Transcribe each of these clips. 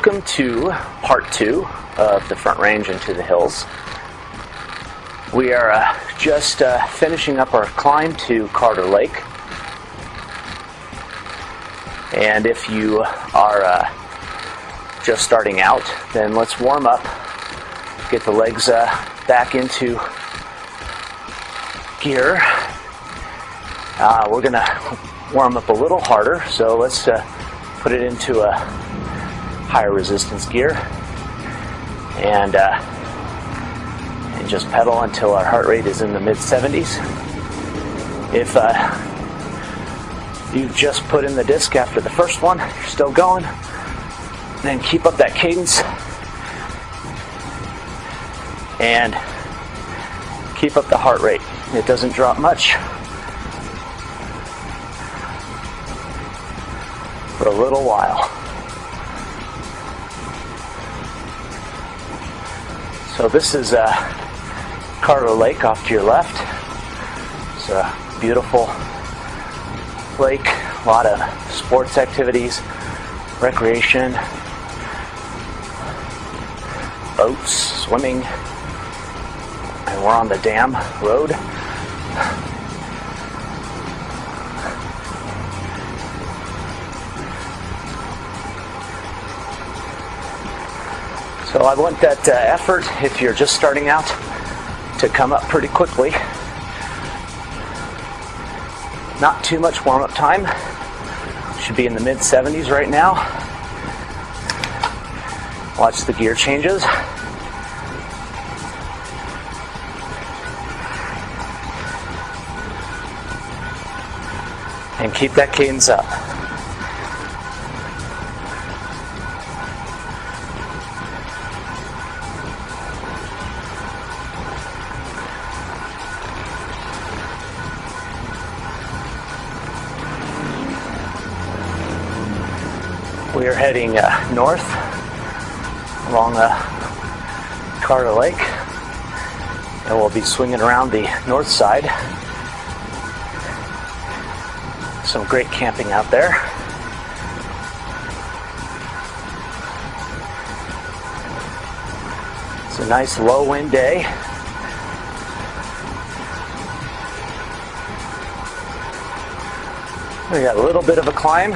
Welcome to part 2 of the Front Range into the Hills. We are just finishing up our climb to Carter Lake. And if you are just starting out, then let's warm up, get the legs back into gear. We're going to warm up a little harder, so let's put it into a higher resistance gear and just pedal until our heart rate is in the mid-70s. If you've just put in the disc after the first one, you're still going, then keep up that cadence and keep up the heart rate. It doesn't drop much for a little while. So this is Carter Lake off to your left. It's a beautiful lake, a lot of sports activities, recreation, boats, swimming, and we're on the dam road. So I want that effort, if you're just starting out, to come up pretty quickly. Not too much warm-up time. Should be in the mid-70s right now. Watch the gear changes. And keep that cadence up. We are heading north along Carter Lake, and we'll be swinging around the north side. Some great camping out there. It's a nice low wind day. We got a little bit of a climb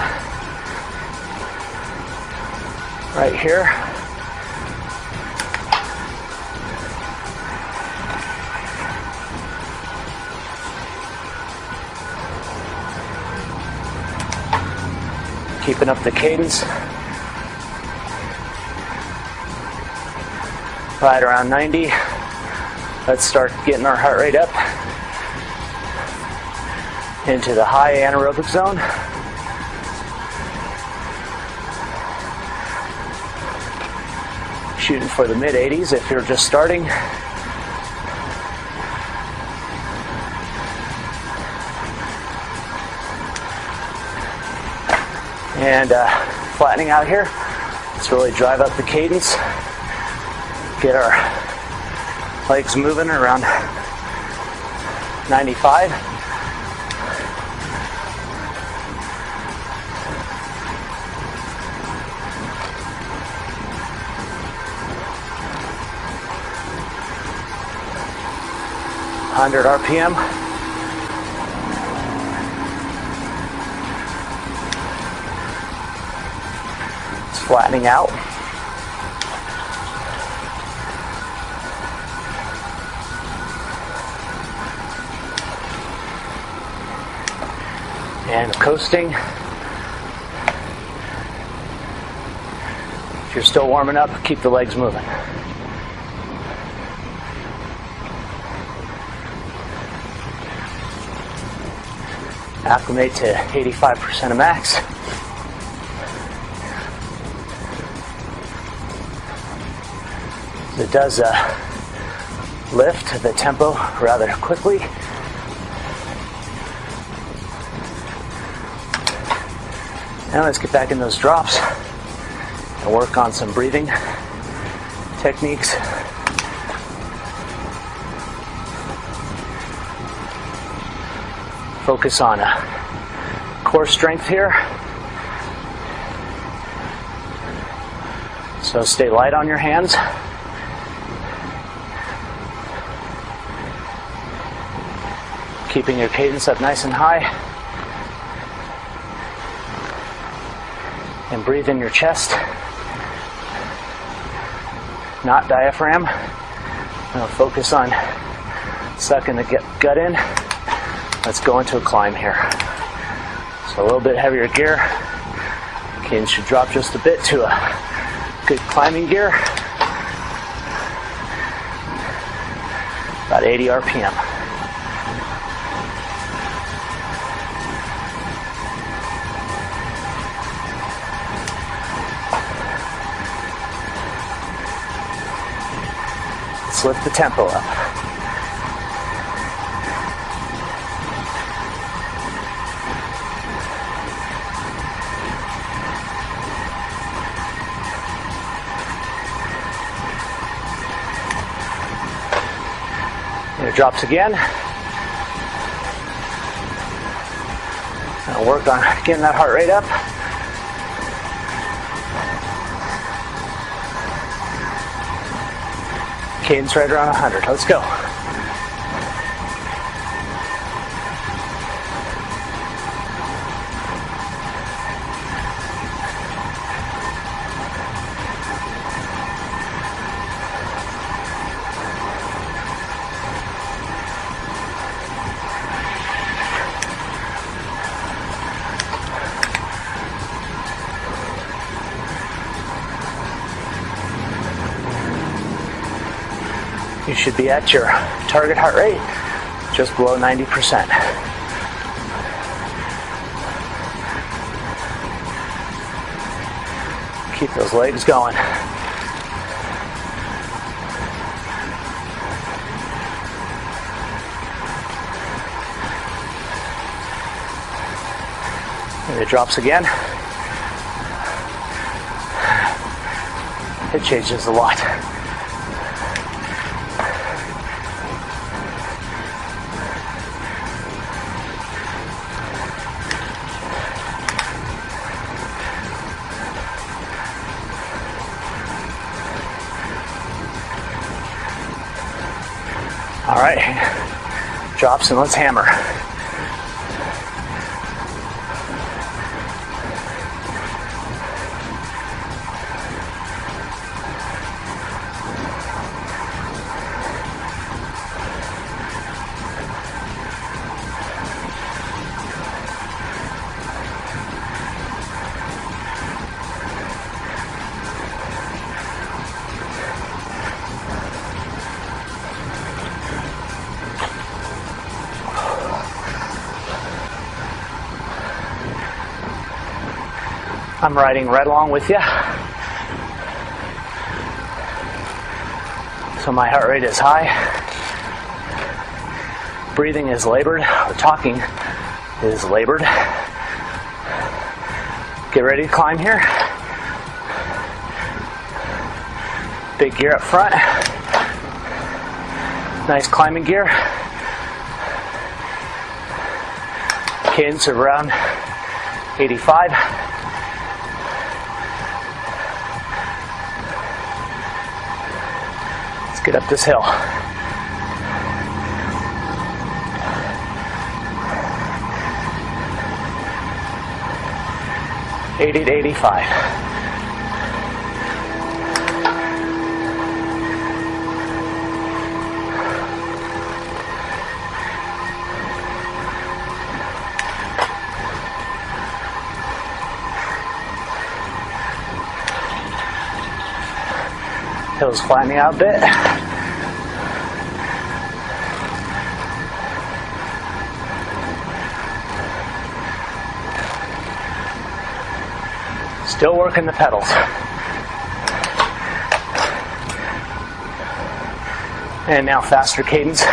right here. Keeping up the cadence. Right around 90. Let's start getting our heart rate up into the high anaerobic zone. Shooting for the mid-80s if you're just starting. And flattening out here. Let's really drive up the cadence. Get our legs moving around 95. Hundred RPM. It's flattening out. And coasting. If you're still warming up, keep the legs moving. Acclimate to 85% of max. It does lift the tempo rather quickly. Now let's get back in those drops and work on some breathing techniques. Focus on core strength here. So stay light on your hands. Keeping your cadence up nice and high. And breathe in your chest, not diaphragm. Now focus on sucking the gut in. Let's go into a climb here. So a little bit heavier gear. Cadence should drop just a bit to a good climbing gear. About 80 RPM. Let's lift the tempo up. And it drops again. Now work on getting that heart rate up. Cadence right around 100. Let's go. You should be at your target heart rate, just below 90%. Keep those legs going. And it drops again. It changes a lot. All right, drops and let's hammer. I'm riding right along with you. So my heart rate is high. Breathing is labored. Or talking is labored. Get ready to climb here. Big gear up front. Nice climbing gear. Cadence of around 85. Get up this hill. $80 to $85. Hill's flattening out a bit. Still working the pedals. And now faster cadence.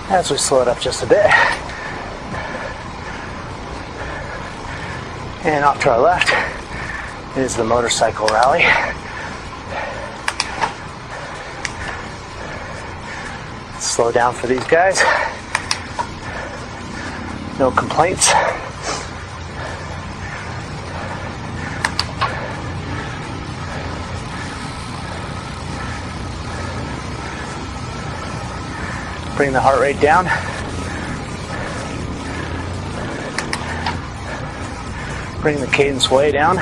As we slow it up just a bit. And off to our left is the motorcycle rally. Slow down for these guys. No complaints. Bring the heart rate down. Bring the cadence way down.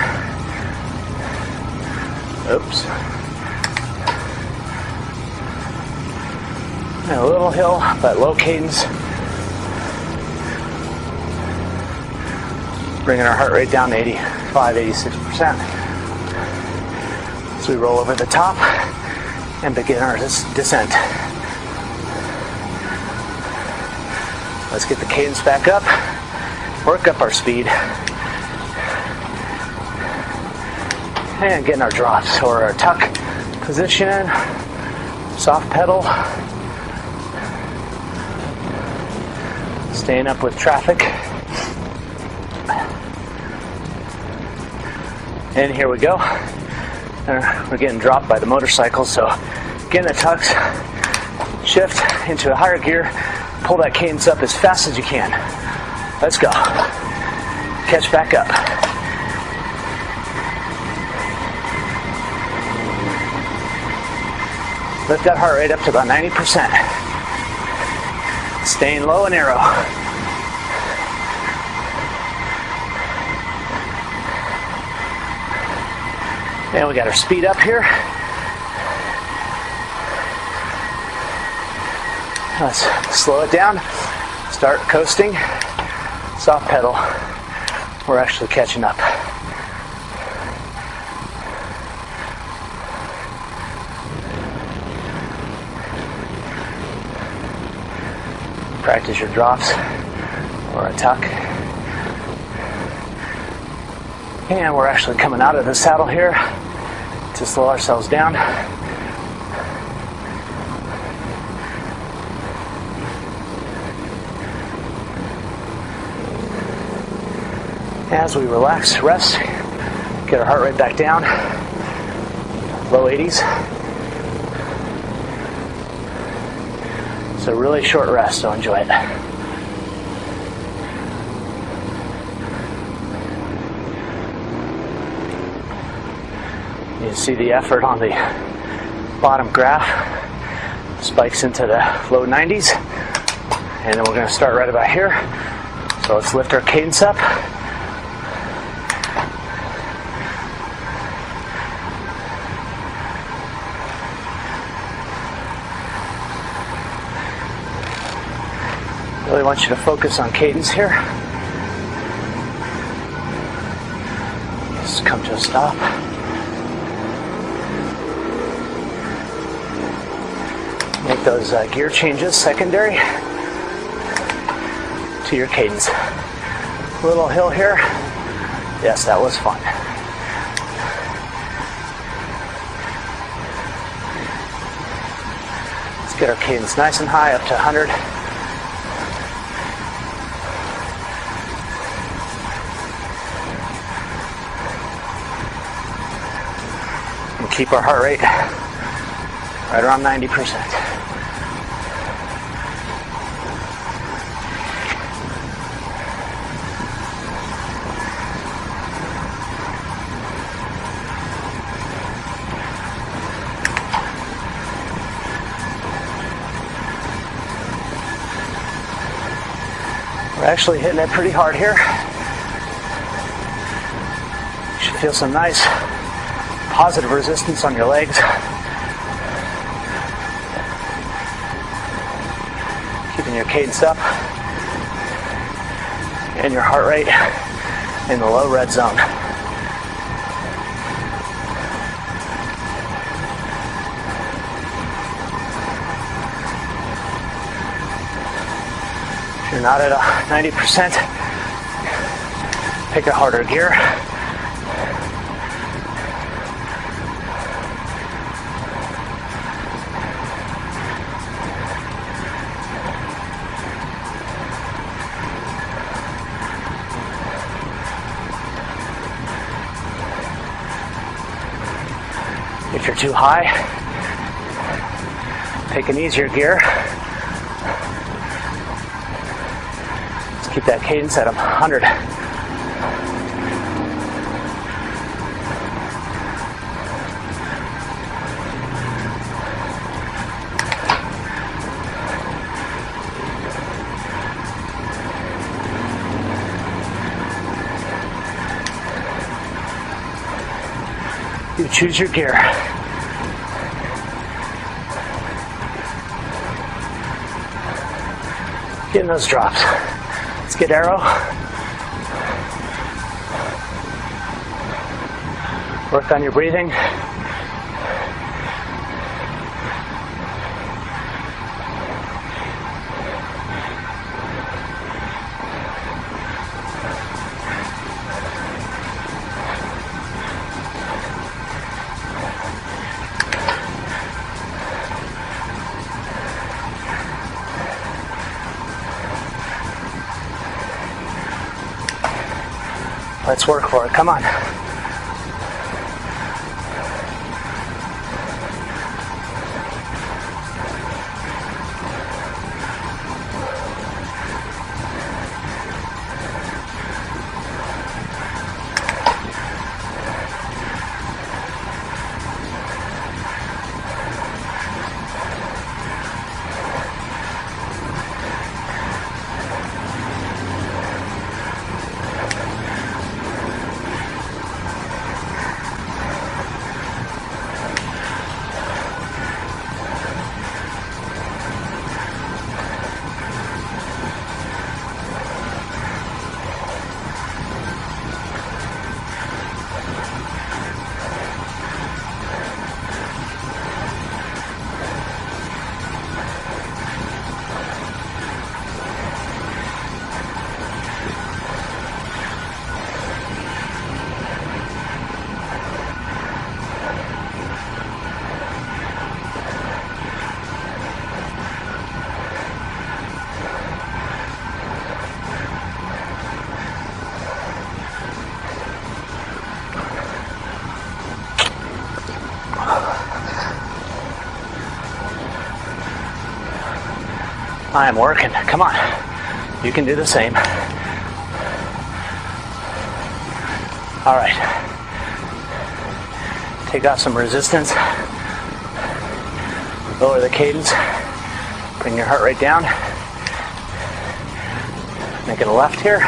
Oops. And a little hill, but low cadence. Bringing our heart rate down to 85, 86%. So we roll over the top and begin our descent. Let's get the cadence back up, work up our speed, and getting our drops or our tuck position, soft pedal, staying up with traffic. And here we go. We're getting dropped by the motorcycle, so getting the tucks, shift into a higher gear, pull that cadence up as fast as you can. Let's go. Catch back up. Lift that heart rate up to about 90%. Staying low and narrow. And we got our speed up here. Let's slow it down. Start coasting. Soft pedal. We're actually catching up. Practice your drops or a tuck. And we're actually coming out of the saddle here to slow ourselves down. As we relax, rest, get our heart rate back down, low 80s. It's a really short rest, so enjoy it. You see the effort on the bottom graph, spikes into the low 90s, and then we're going to start right about here. So let's lift our cadence up. Really want you to focus on cadence here. Just come to a stop. Make those gear changes secondary to your cadence. Little hill here. Yes, that was fun. Let's get our cadence nice and high up to 100. Keep our heart rate right around 90%. We're actually hitting it pretty hard here. You should feel some nice positive resistance on your legs. Keeping your cadence up and your heart rate in the low red zone. If you're not at 90%, pick a harder gear. If you're too high, pick an easier gear Keep that cadence at 100. You choose your gear. Getting those drops. Let's get arrow. Work on your breathing. Let's work for it. Come on. I am working. Come on. You can do the same. All right. Take off some resistance. Lower the cadence. Bring your heart rate down. Make it a left here.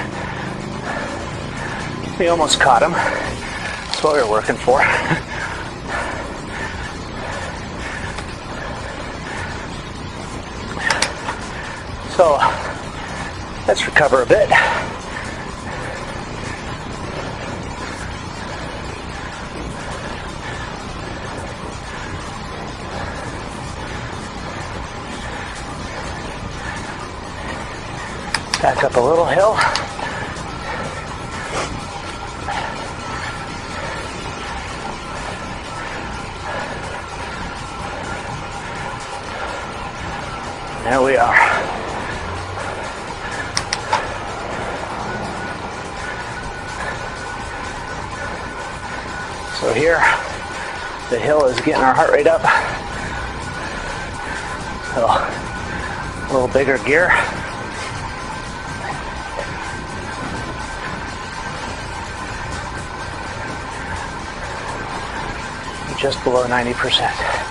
We almost caught him. That's what we were working for. So, let's recover a bit. Back up a little hill. There we are. So here, the hill is getting our heart rate up. So, a little bigger gear. Just below 90%.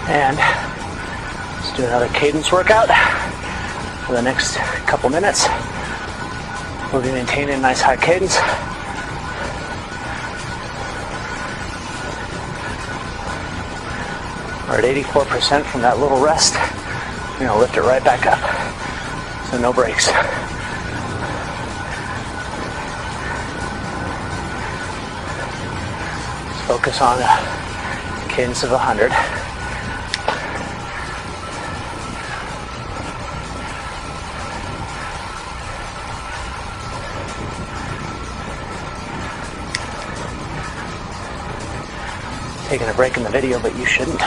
And let's do another cadence workout for the next couple minutes. We'll be maintaining a nice high cadence. We're at 84% from that little rest. We're going to lift it right back up. So no breaks. Let's focus on a cadence of 100. Taking a break in the video, but you shouldn't.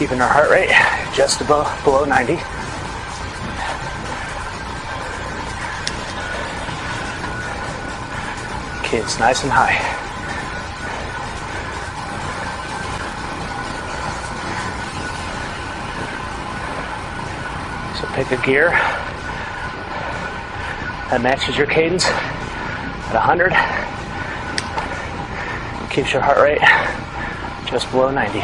Keeping our heart rate just below 90. Kids nice and high. So pick a gear that matches your cadence at 100. Keeps your heart rate just below 90.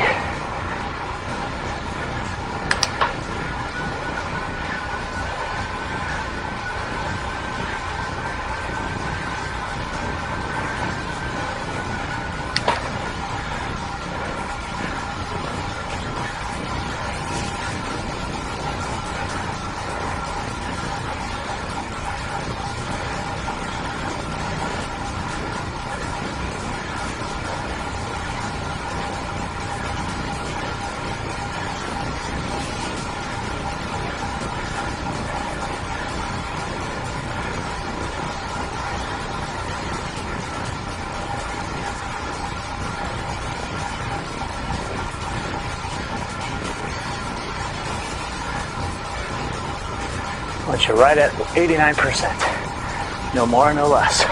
Once you're right at 89%, no more, no less.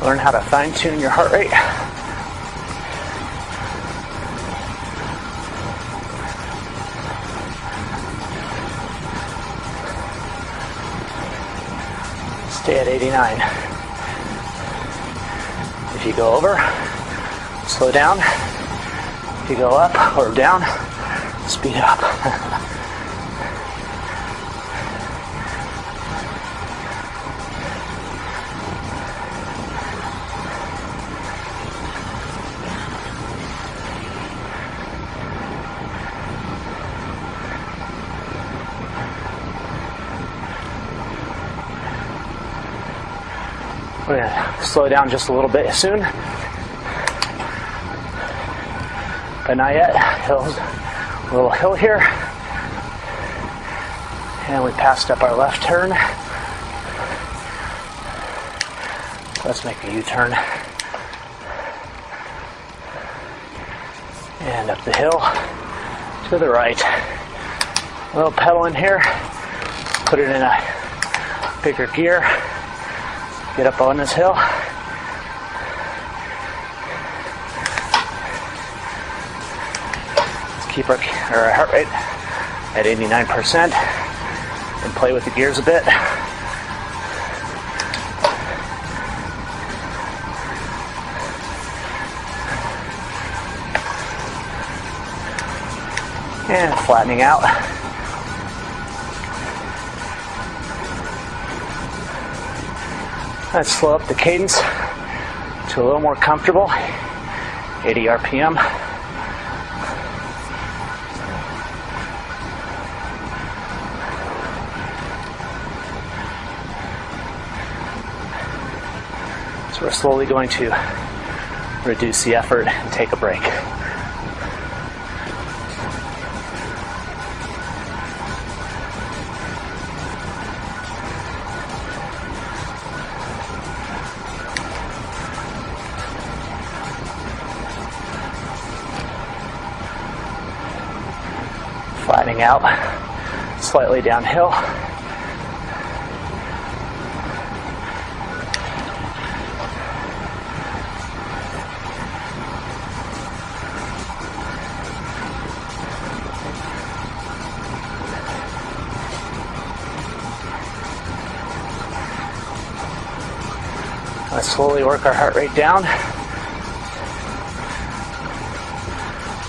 Learn how to fine-tune your heart rate. Stay at 89. If you go over, slow down. If you go up or down, speed up. We're going to slow down just a little bit soon. But not yet. Hills, a little hill here. And we passed up our left turn. So let's make a U-turn. And up the hill to the right. A little pedal in here. Put it in a bigger gear. Get up on this hill. Keep our heart rate at 89% and play with the gears a bit. And flattening out. Let's slow up the cadence to a little more comfortable, 80 RPM. We're slowly going to reduce the effort and take a break. Flattening out, slightly downhill. Let's slowly work our heart rate down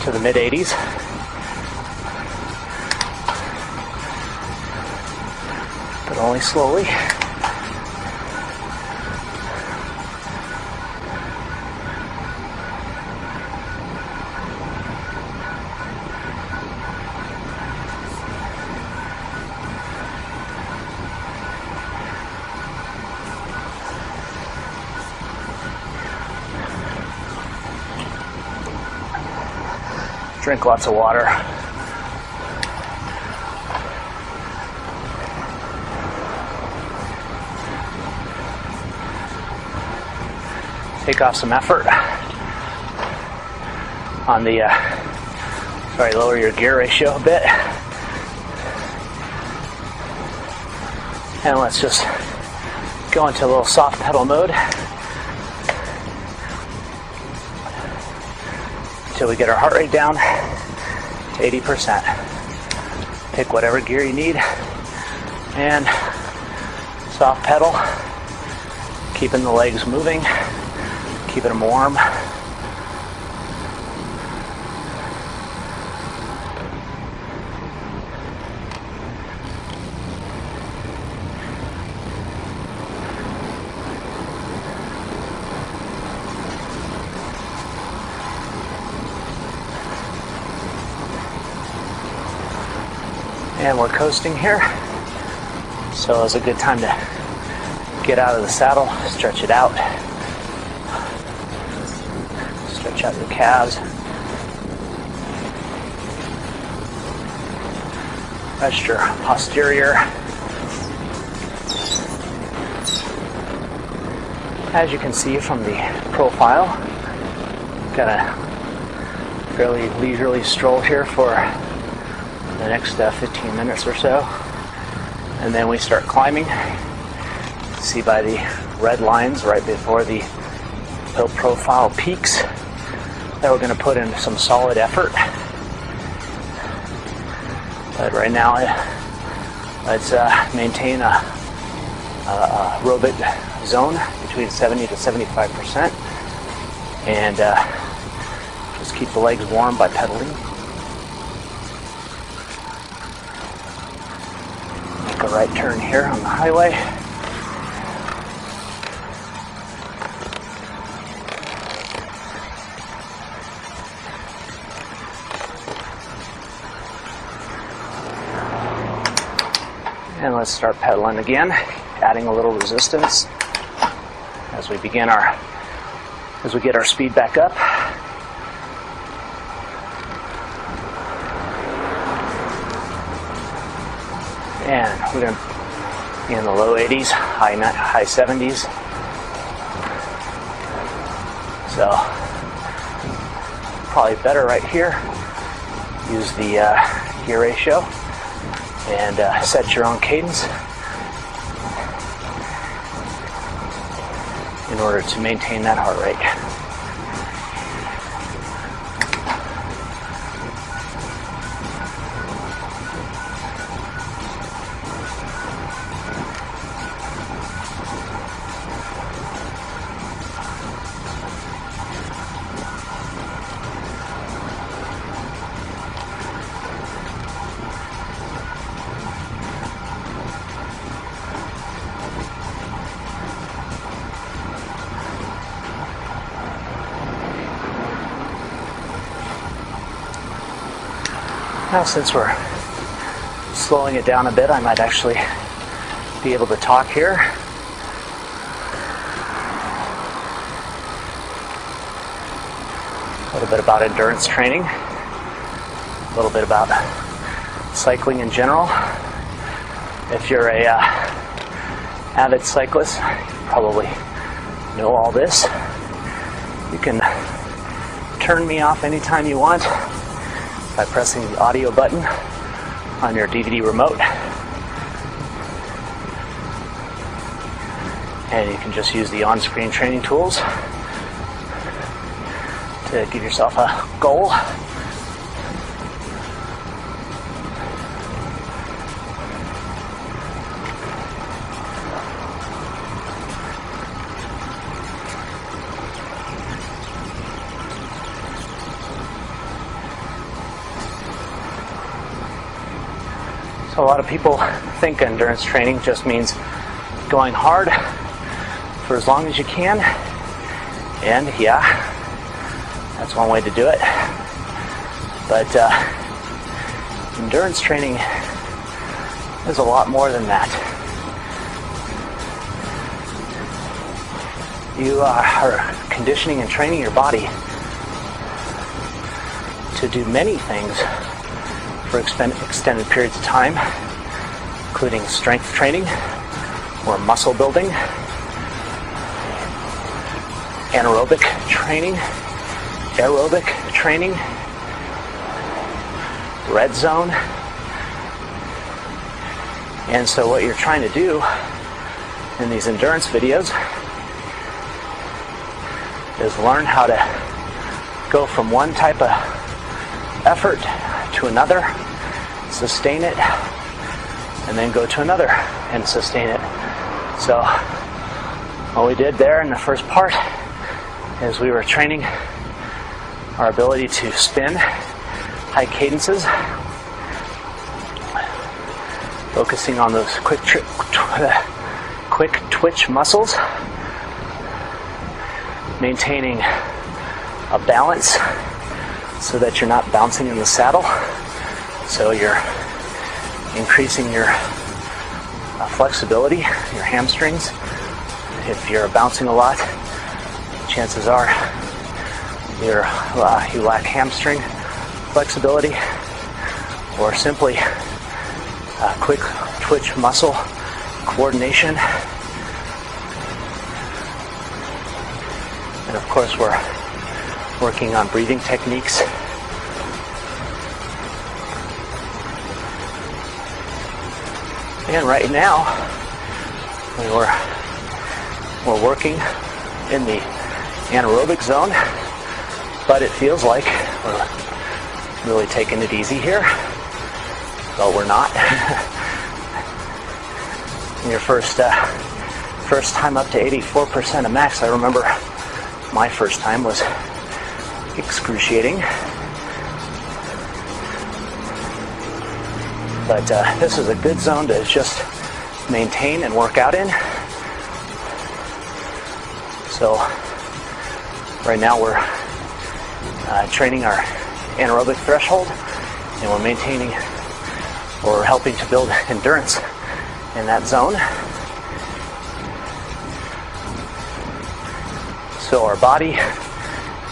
to the mid-80s. But only slowly. Drink lots of water. take off some effort on the, lower your gear ratio a bit. And let's just go into a little soft pedal mode until we get our heart rate down to 80%. Pick whatever gear you need and soft pedal, keeping the legs moving, keeping them warm. And we're coasting here, so it's a good time to get out of the saddle, stretch it out, stretch out your calves, rest your posterior. As you can see from the profile, got a fairly leisurely stroll here for the next 15 minutes or so, and then we start climbing. See by the red lines right before the profile peaks that we're going to put in some solid effort. But right now, let's maintain a aerobic zone between 70 to 75%, and just keep the legs warm by pedaling. Make a right turn here on the highway. And let's start pedaling again, adding a little resistance as we get our speed back up. And we're going to be in the low 80s, high 70s. So probably better right here. Use the gear ratio and set your own cadence in order to maintain that heart rate. Now, since we're slowing it down a bit, I might actually be able to talk here. A little bit about endurance training, a little bit about cycling in general. If you're a avid cyclist, you probably know all this. You can turn me off anytime you want by pressing the audio button on your DVD remote. And you can just use the on-screen training tools to give yourself a goal. So a lot of people think endurance training just means going hard for as long as you can, and yeah, that's one way to do it. But endurance training is a lot more than that. You are conditioning and training your body to do many things for extended periods of time, including strength training or muscle building, anaerobic training, aerobic training, red zone. And so what you're trying to do in these endurance videos is learn how to go from one type of effort to another, sustain it, and then go to another and sustain it. So what we did there in the first part is we were training our ability to spin high cadences, focusing on those quick twitch muscles, maintaining a balance so that you're not bouncing in the saddle. So you're increasing your flexibility, your hamstrings. If you're bouncing a lot, chances are you lack hamstring flexibility, or simply quick twitch muscle coordination. And of course, we're working on breathing techniques. And right now, we're working in the anaerobic zone, but it feels like we're really taking it easy here, but we're not. In your first time up to 84% of max, I remember my first time was excruciating. But this is a good zone to just maintain and work out in. So right now we're training our anaerobic threshold, and we're maintaining, or we're helping to build endurance in that zone. So our body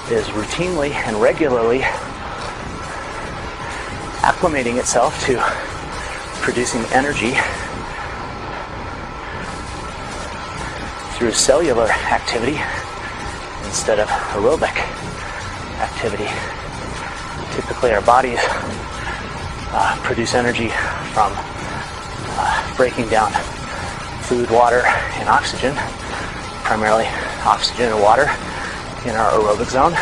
is routinely and regularly acclimating itself to producing energy through cellular activity instead of aerobic activity. Typically our bodies produce energy from breaking down food, water, and oxygen, primarily oxygen and water in our aerobic zone.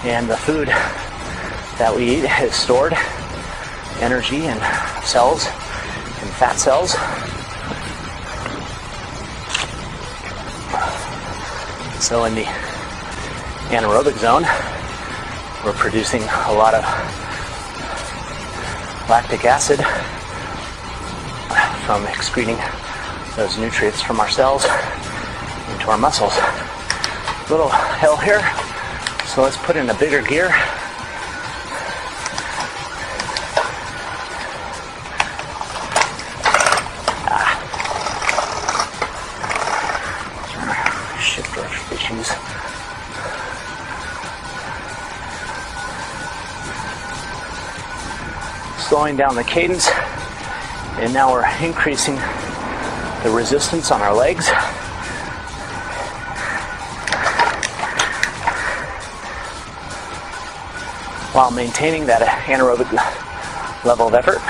And the food that we eat is stored energy in cells and fat cells. So in the anaerobic zone, we're producing a lot of lactic acid from excreting those nutrients from our cells into our muscles. Little hill here, so let's put in a bigger gear. Shift our issues. Slowing down the cadence, and now we're increasing the resistance on our legs. While maintaining that anaerobic level of effort.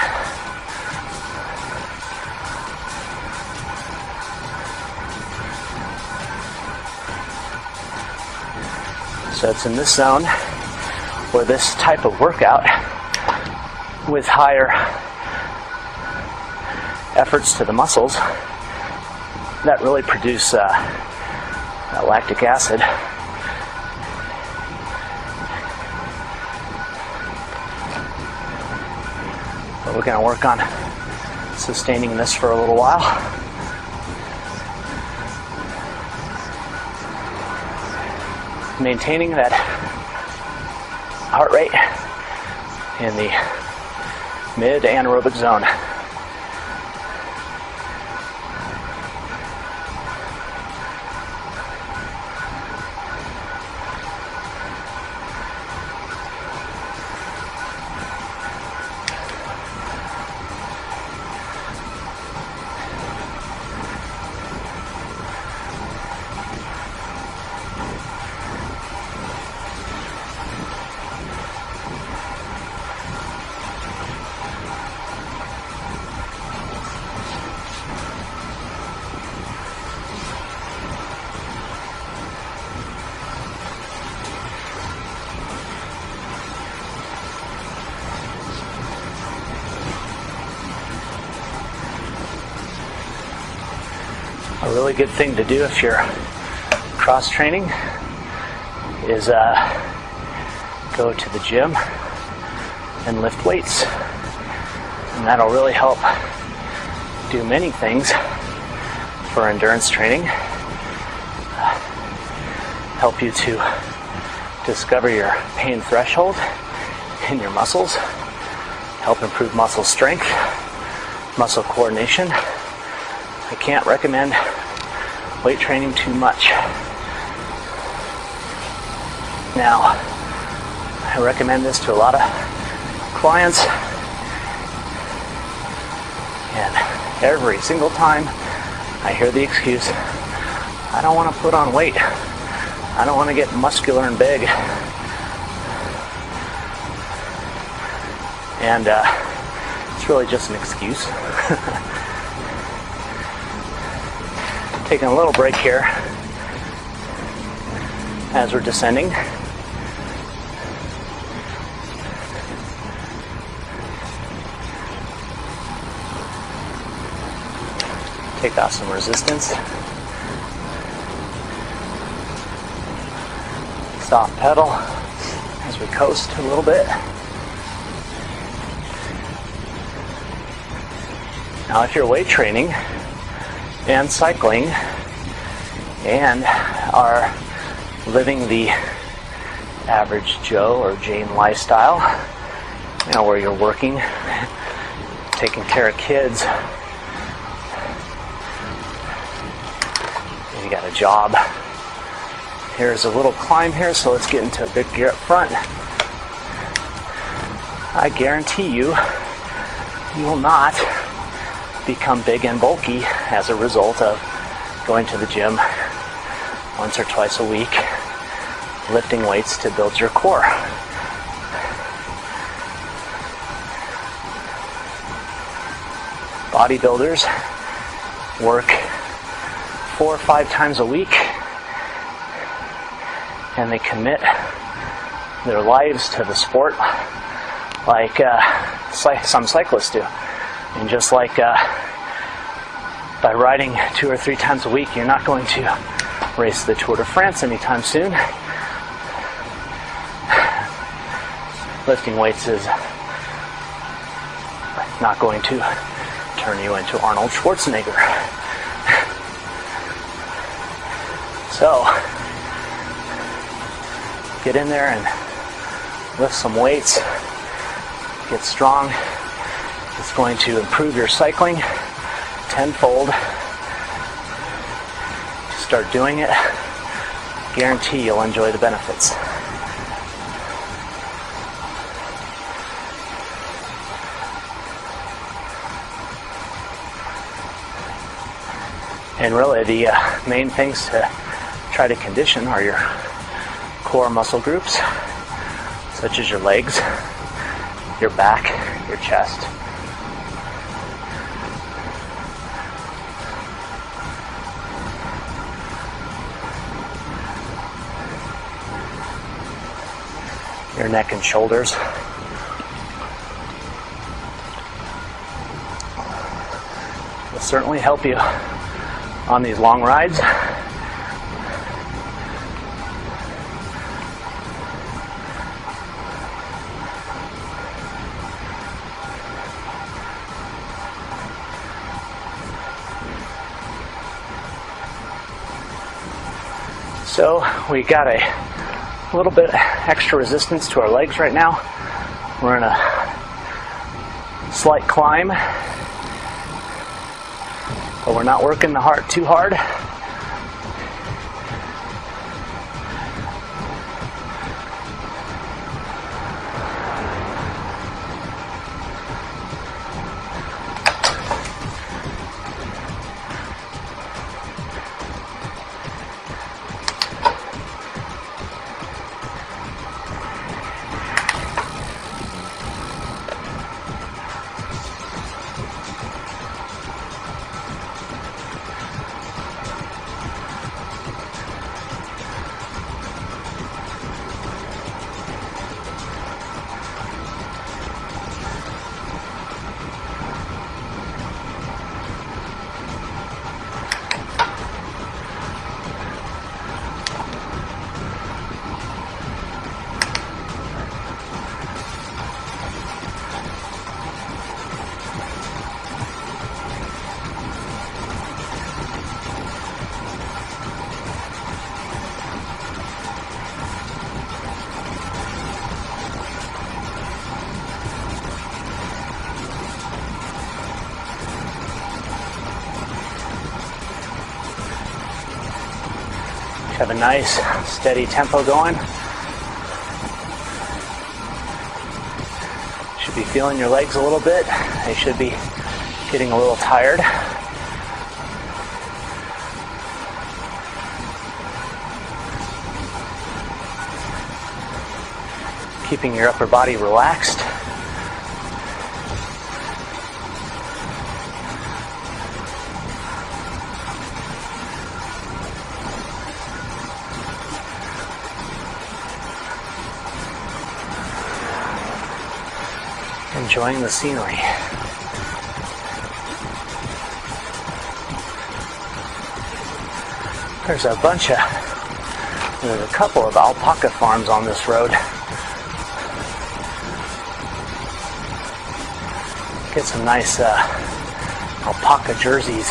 So it's in this zone where this type of workout with higher efforts to the muscles that really produce lactic acid. But we're going to work on sustaining this for a little while. Maintaining that heart rate in the mid anaerobic zone. really good thing to do if you're cross training is go to the gym and lift weights. And that'll really help do many things for endurance training. Help you to discover your pain threshold in your muscles. Help improve muscle strength, muscle coordination. I can't recommend weight training too much. Now, I recommend this to a lot of clients, and every single time I hear the excuse, I don't want to put on weight. I don't want to get muscular and big. And it's really just an excuse. Taking a little break here as we're descending. Take off some resistance. Soft pedal as we coast a little bit. Now, if you're weight training and cycling and are living the average Joe or Jane lifestyle, you know, where you're working, taking care of kids, and you got a job. Here's a little climb here, so let's get into a big gear up front. I guarantee you, you will not become big and bulky as a result of going to the gym once or twice a week, lifting weights to build your core. Bodybuilders work 4 or 5 times a week, and they commit their lives to the sport like some cyclists do. And just like by riding 2 or 3 times a week, you're not going to race the Tour de France anytime soon. Lifting weights is not going to turn you into Arnold Schwarzenegger. So, get in there and lift some weights, get strong. It's going to improve your cycling tenfold. Start doing it. Guarantee you'll enjoy the benefits. And really, the main things to try to condition are your core muscle groups, such as your legs, your back, your chest. Your neck and shoulders. Will certainly help you on these long rides. So we got a little bit extra resistance to our legs right now. We're in a slight climb, but we're not working the heart too hard. Have a nice steady tempo going. Should be feeling your legs a little bit. They should be getting a little tired. Keeping your upper body relaxed. Enjoying the scenery. There's a couple of alpaca farms on this road. Get some nice alpaca jerseys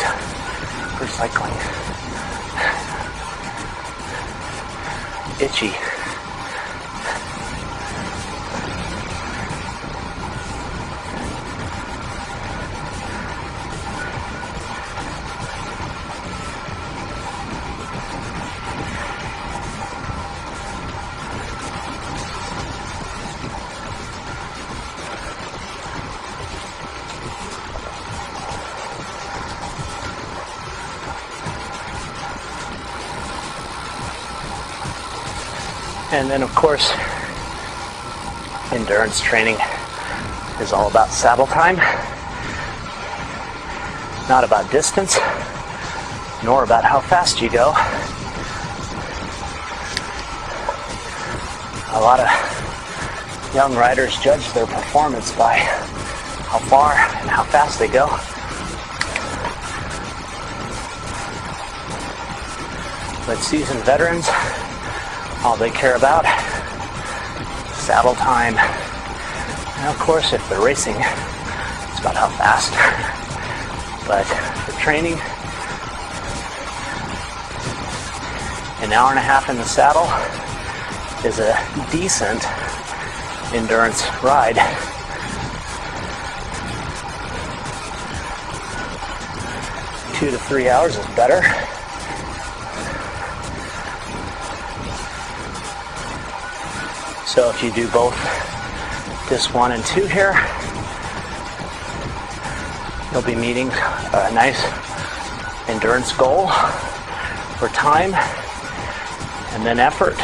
for cycling. Itchy. And then, of course, endurance training is all about saddle time, not about distance, nor about how fast you go. A lot of young riders judge their performance by how far and how fast they go. But seasoned veterans, all they care about, saddle time. And of course, if they're racing, it's about how fast. But for training, an hour and a half in the saddle is a decent endurance ride. Two to 3 hours is better. So if you do both disc 1 and 2 here, you'll be meeting a nice endurance goal for time and then effort,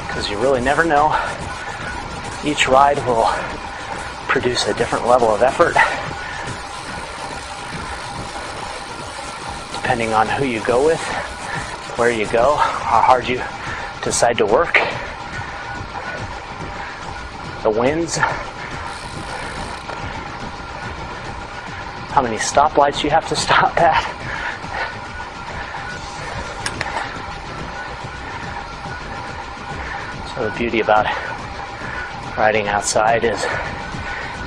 because you really never know. Each ride will produce a different level of effort depending on who you go with, where you go, how hard you decide to work, the winds, how many stoplights you have to stop at. So the beauty about riding outside is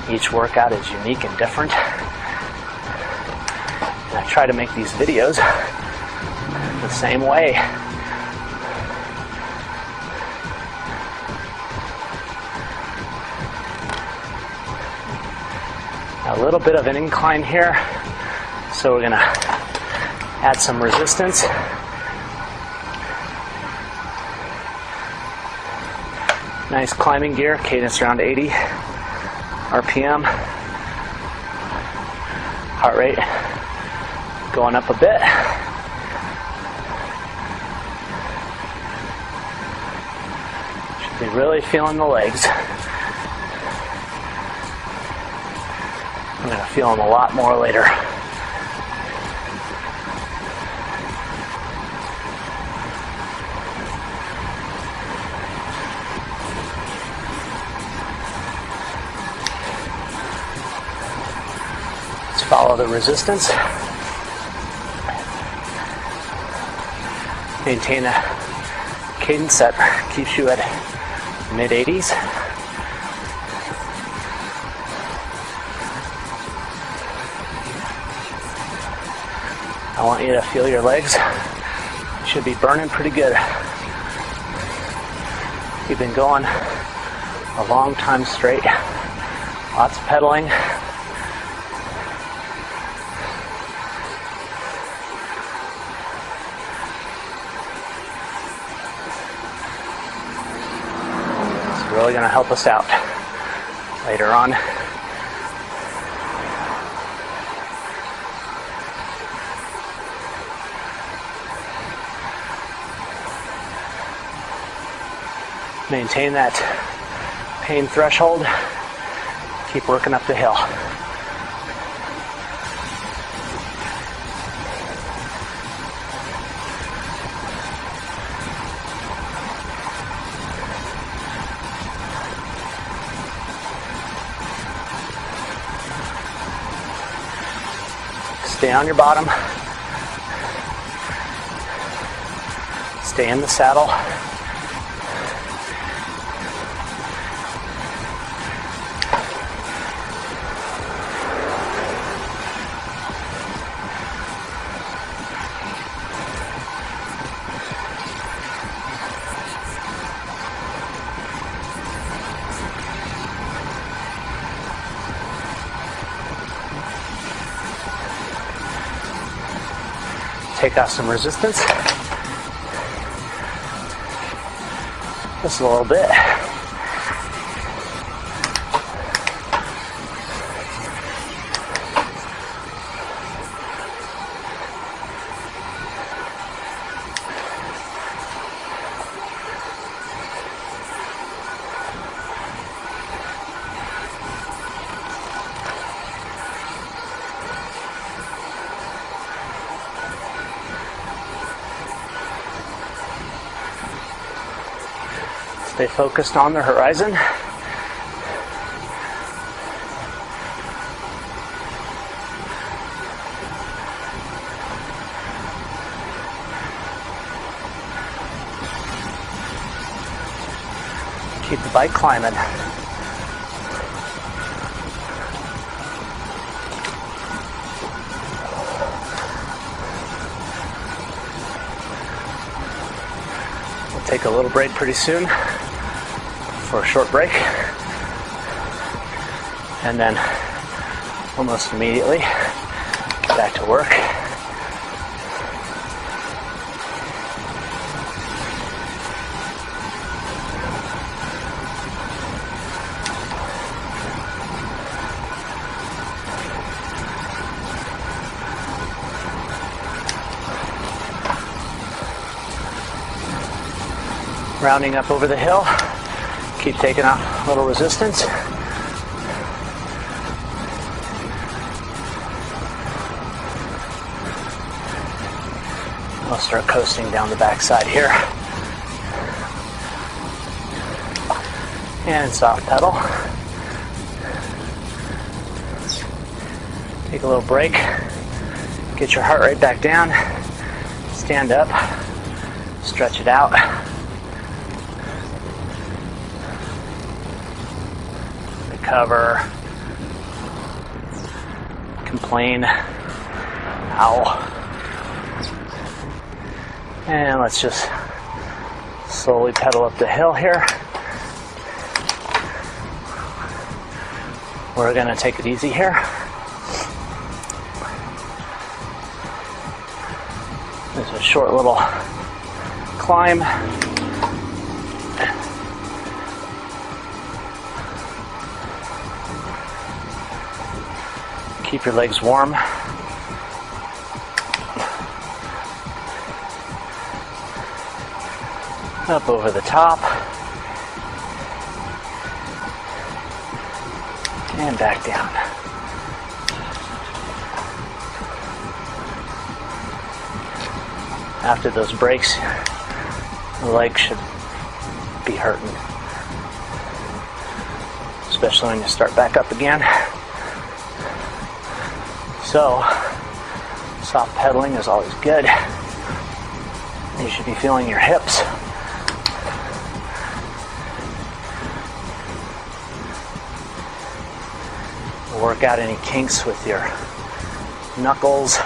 each workout is unique and different. And I try to make these videos the same way. A little bit of an incline here, so we're going to add some resistance. Nice climbing gear, cadence around 80 RPM. Heart rate going up a bit. Should be really feeling the legs. I'm going to feel them a lot more later. Let's follow the resistance. Maintain a cadence that keeps you at mid-80s. I want you to feel your legs. You should be burning pretty good. You've been going a long time straight. Lots of pedaling. really going to help us out later on. Maintain that pain threshold. Keep working up the hill. Stay on your bottom. Stay in the saddle. Take out some resistance. Just a little bit. Stay focused on the horizon. Keep the bike climbing. We'll take a little break pretty soon. For a short break, and then almost immediately get back to work. Rounding up over the hill. Keep taking out a little resistance. I'll start coasting down the backside here. And soft pedal. Take a little break. Get your heart rate back down. Stand up. Stretch it out. Recover. Complain. Ow. And let's just slowly pedal up the hill here. We're going to take it easy here. There's a short little climb. Keep your legs warm. Up over the top. And back down. After those breaks, the legs should be hurting. Especially when you start back up again. So, soft pedaling is always good. You should be feeling your hips. Work out any kinks with your knuckles.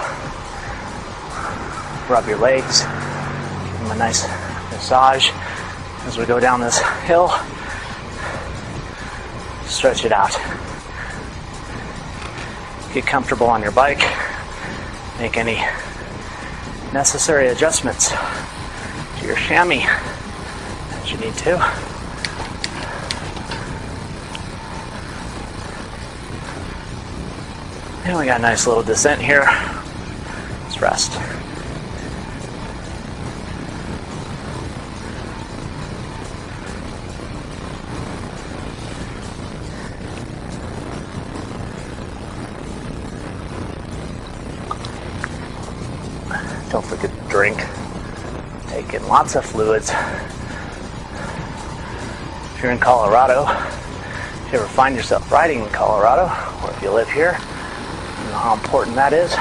Rub your legs. Give them a nice massage as we go down this hill. Stretch it out. Get comfortable on your bike. Make any necessary adjustments to your chamois as you need to. And we got a nice little descent here. Let's rest. Don't forget to drink. Take in lots of fluids. If you're in Colorado, if you ever find yourself riding in Colorado, or if you live here, you know how important that is.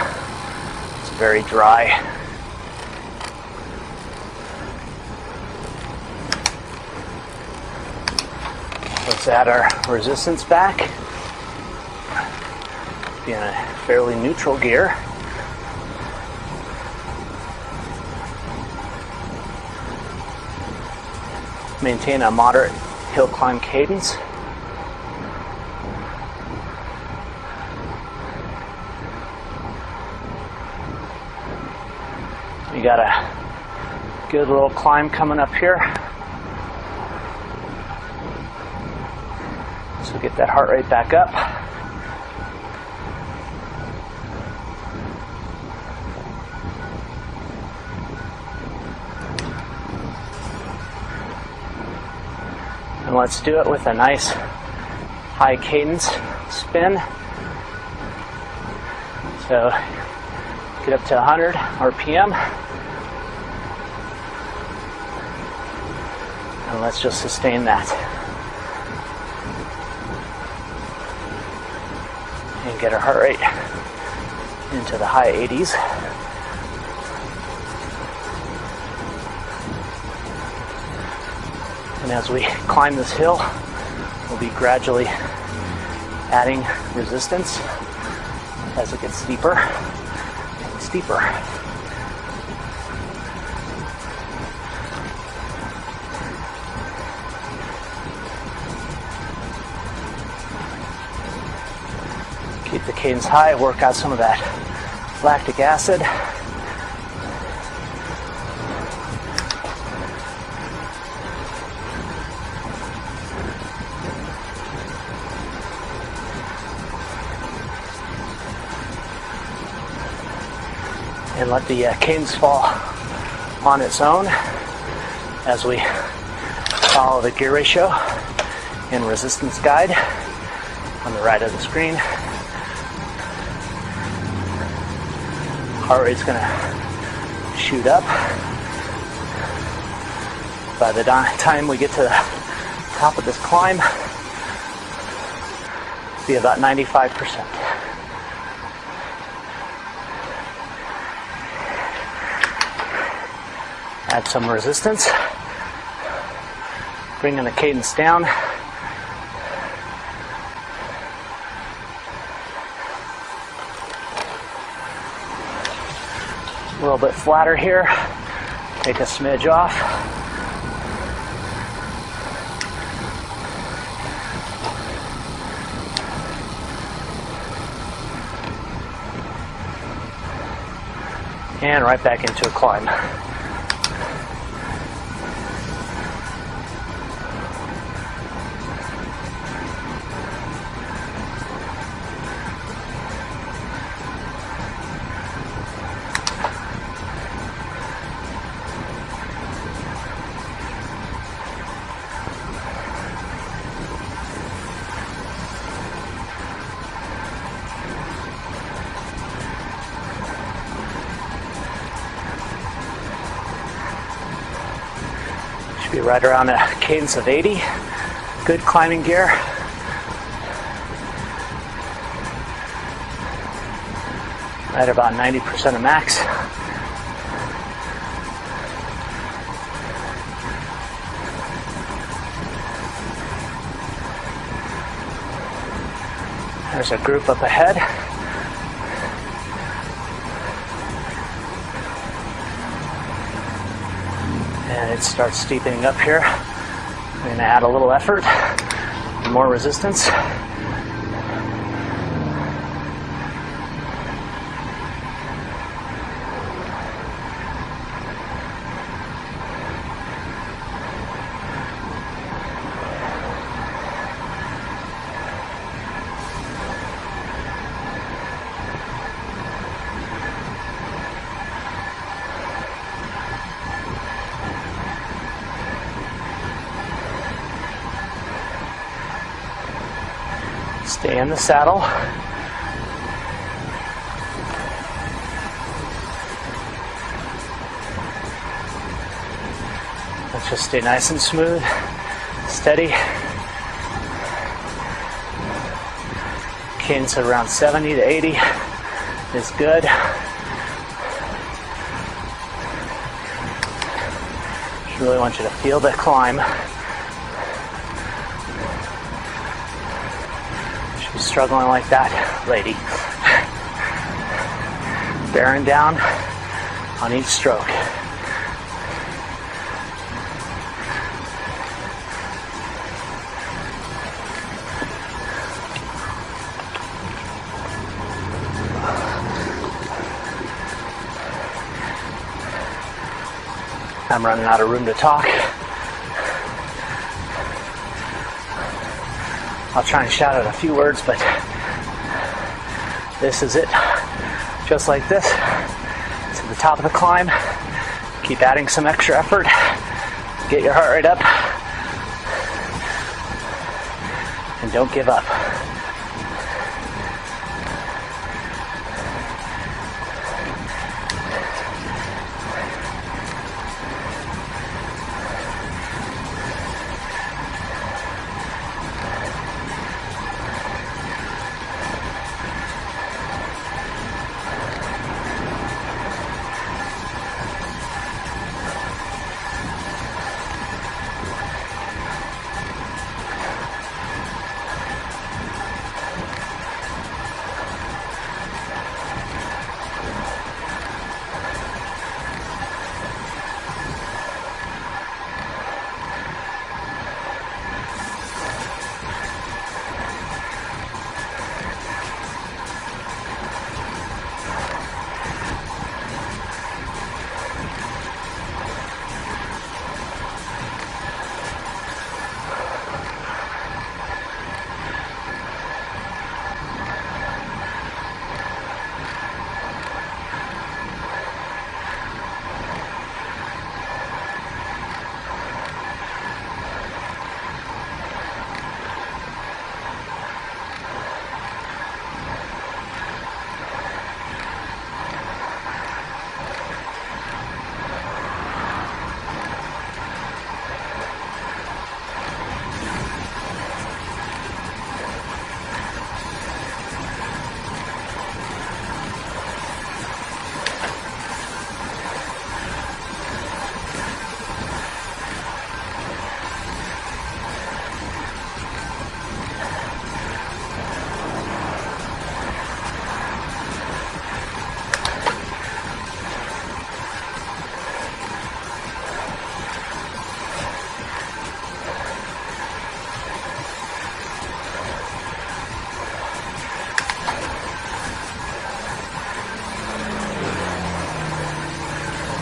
It's very dry. Let's add our resistance back. Be in a fairly neutral gear. Maintain a moderate hill climb cadence. We got a good little climb coming up here. So get that heart rate back up. And let's do it with a nice high cadence spin. So get up to 100 RPM. And let's just sustain that. And get our heart rate into the high 80s. And as we climb this hill, we'll be gradually adding resistance as it gets steeper and steeper. Keep the cadence high, work out some of that lactic acid. And let the cadence fall on its own as we follow the gear ratio and resistance guide on the right of the screen. Heart rate's going to shoot up. By the time we get to the top of this climb, be about 95%. Add some resistance, bringing the cadence down. A little bit flatter here, take a smidge off. And right back into a climb. Be right around a cadence of 80. Good climbing gear. Right about 90% of max. There's a group up ahead. And it starts steepening up here. I'm going to add a little effort, more resistance. Stay in the saddle. Let's just stay nice and smooth, steady. Cadence around 70 to 80 is good. Just really want you to feel the climb. Should be struggling like that, lady. Bearing down on each stroke. I'm running out of room to talk. I'll try and shout out a few words, but this is it. Just like this, to the top of the climb. Keep adding some extra effort. Get your heart rate up. And don't give up.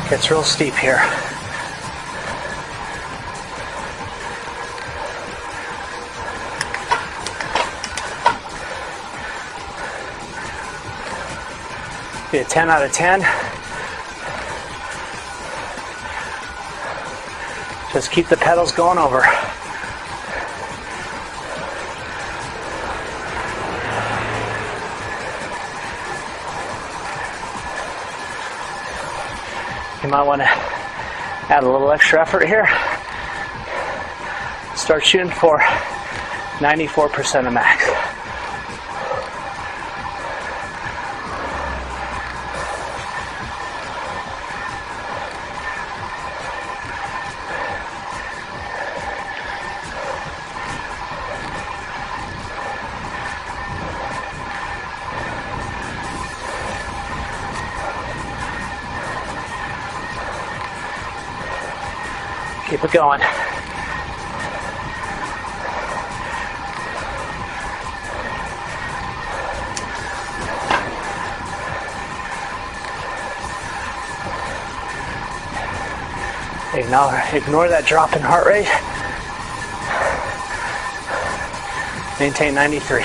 Gets real steep here. Be a 10 out of 10. Just keep the pedals going over. You might want to add a little extra effort here. Start shooting for 94% of max. Keep it going. Ignore that drop in heart rate. Maintain 93,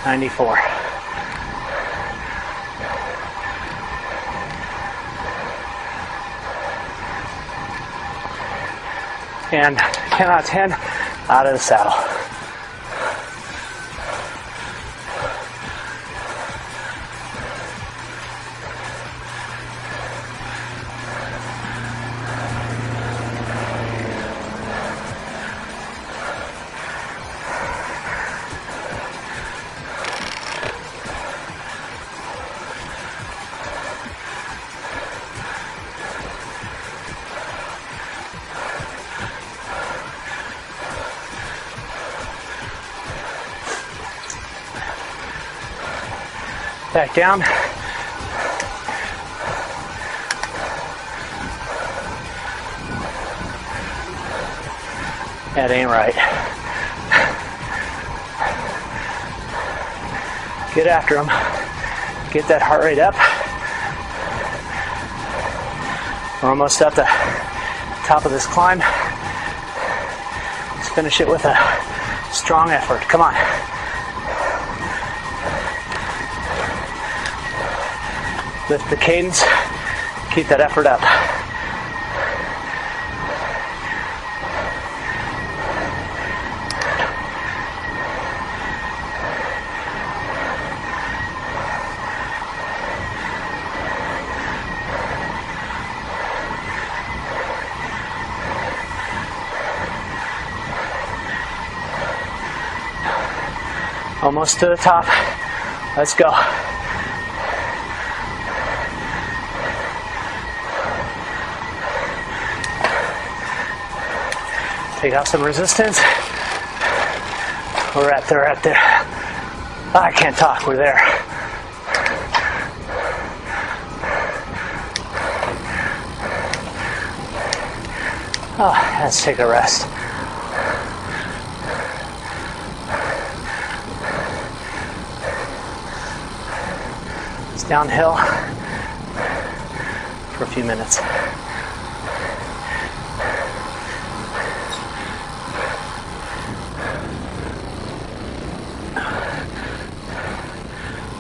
94. And 10 out of 10 out of the saddle. Back down. That ain't right. Get after them. Get that heart rate up. We're almost at the top of this climb. Let's finish it with a strong effort. Come on. Lift the cadence. Keep that effort up. Almost to the top. Let's go. Take out some resistance. We're right there. I can't talk. We're there. Oh, let's take a rest. Downhill for a few minutes.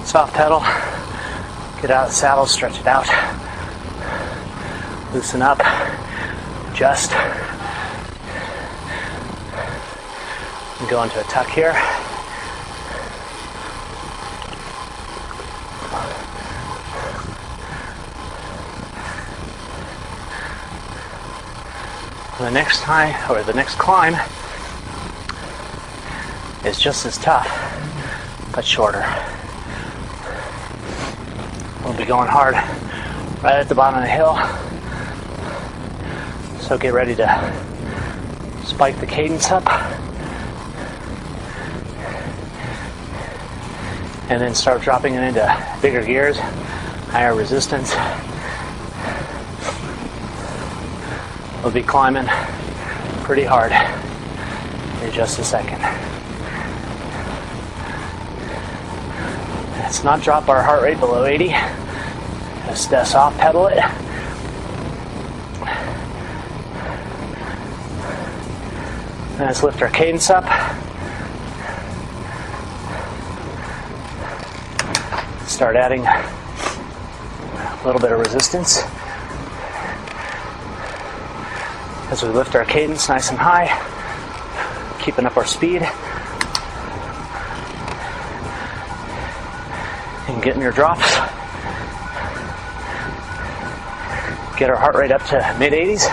Soft pedal, get out of the saddle, stretch it out, loosen up, adjust, and go into a tuck here. The next time, or the next climb, is just as tough, but shorter. We'll be going hard right at the bottom of the hill, so get ready to spike the cadence up, and then start dropping it into bigger gears, higher resistance. We'll be climbing pretty hard in just a second. Let's not drop our heart rate below 80. Just soft pedal it. And let's lift our cadence up. Start adding a little bit of resistance. As we lift our cadence nice and high, keeping up our speed, and getting your drops. Get our heart rate up to mid-80s. So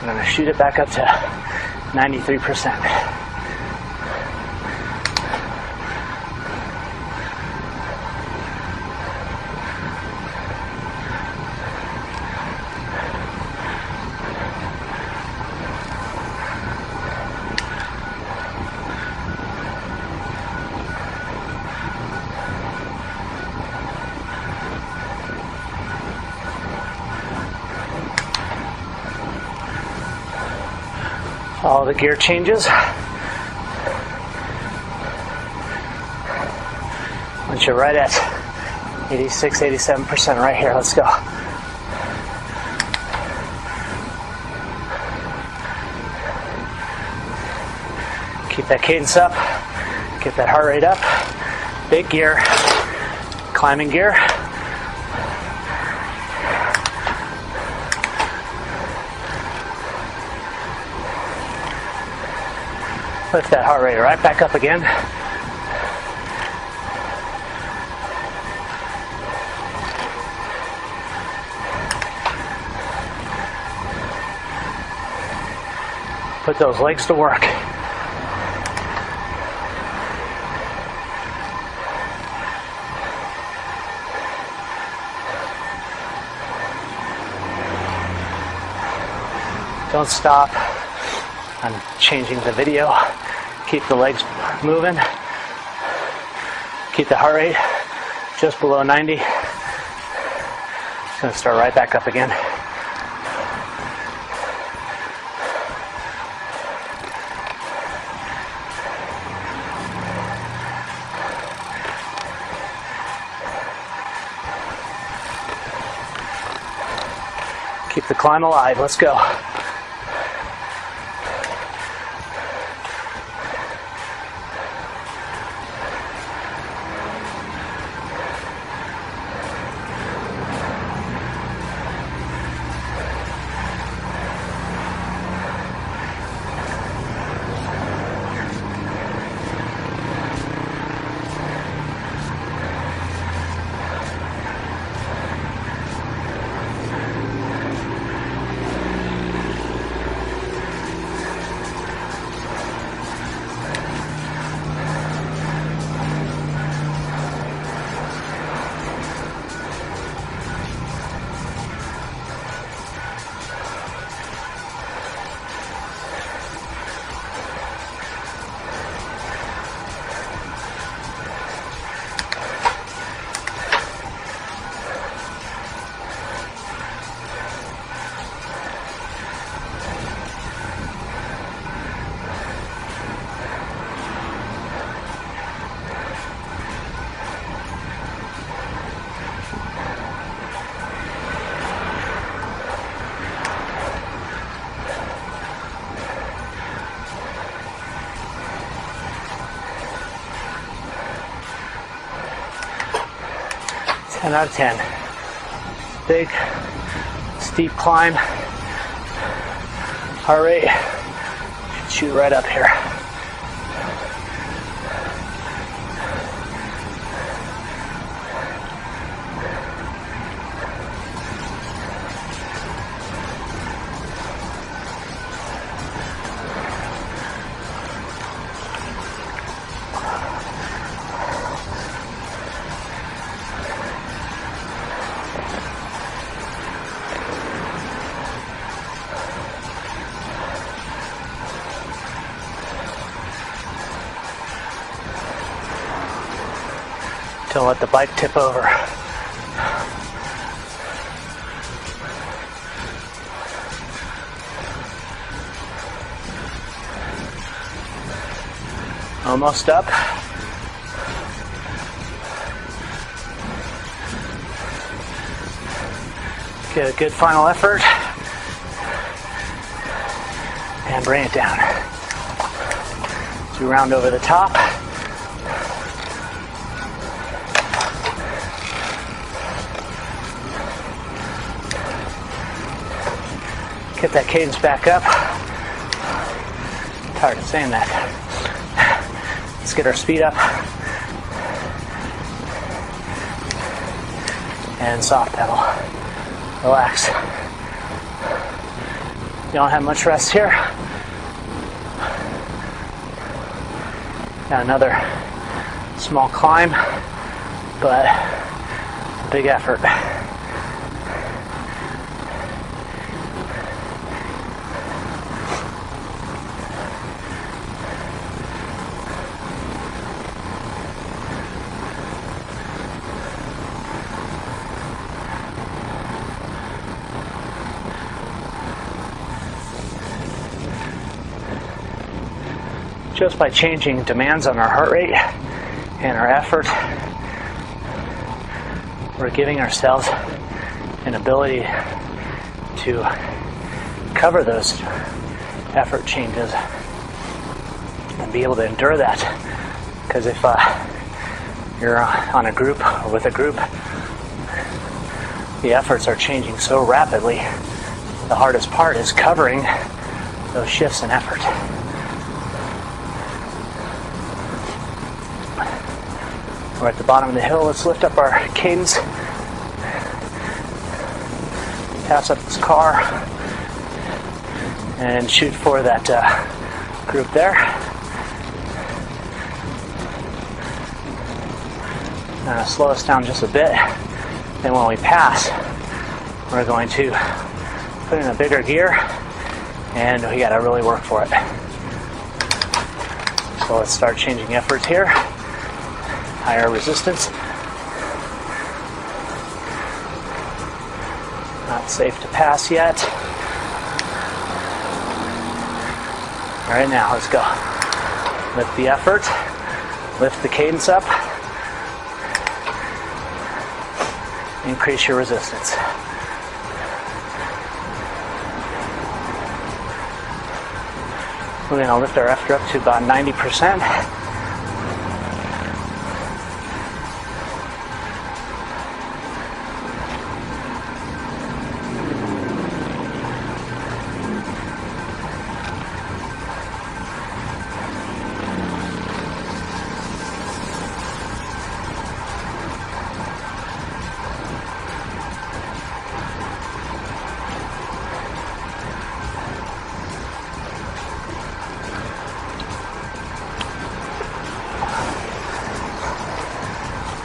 we're going to shoot it back up to 93%. All the gear changes. Once you're right at 86, 87% right here, let's go. Keep that cadence up, get that heart rate up. Big gear, climbing gear. Lift that heart rate right back up again. Put those legs to work. Don't stop. I'm changing the video. Keep the legs moving. Keep the heart rate just below 90. It's going to start right back up again. Keep the climb alive. Let's go. Out of 10. Big, steep climb. Heart rate should shoot right up here. Don't let the bike tip over. Almost up. Get a good final effort. And bring it down. As you round over the top. Get that cadence back up. Tired of saying that. Let's get our speed up. And soft pedal. Relax. You don't have much rest here. Got another small climb, but a big effort. Just by changing demands on our heart rate and our effort, we're giving ourselves an ability to cover those effort changes and be able to endure that. Because if you're on a group or with a group, the efforts are changing so rapidly, the hardest part is covering those shifts in effort. We're at the bottom of the hill. Let's lift up our cadence. Pass up this car and shoot for that group there. Slow us down just a bit. Then when we pass, we're going to put in a bigger gear, and we got to really work for it. So let's start changing efforts here. Higher resistance. Not safe to pass yet. All right, now let's go. Lift the effort, lift the cadence up, increase your resistance. We're going to lift our effort up to about 90%.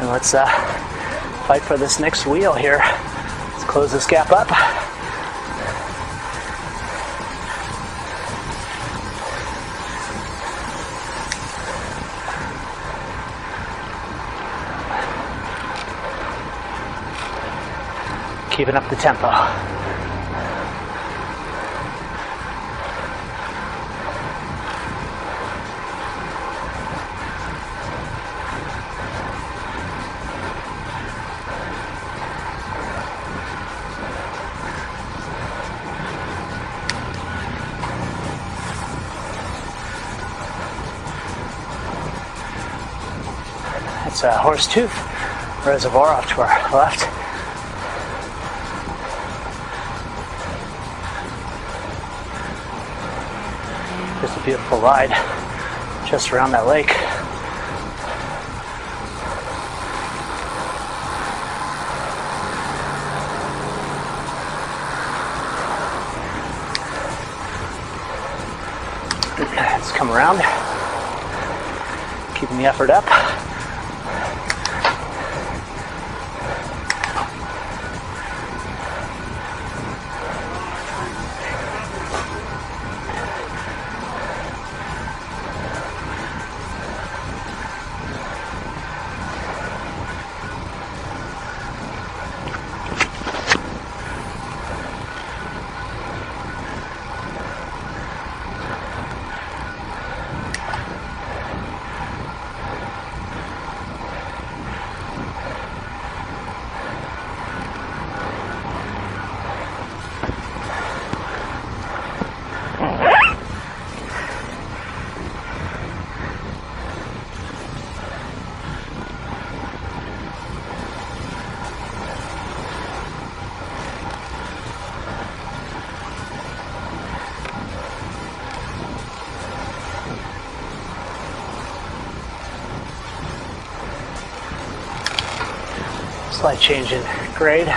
And let's fight for this next wheel here. Let's close this gap up. Keeping up the tempo. It's a Horsetooth Reservoir off to our left. Just a beautiful ride just around that lake. Let's come around, keeping the effort up. Slight change in grade.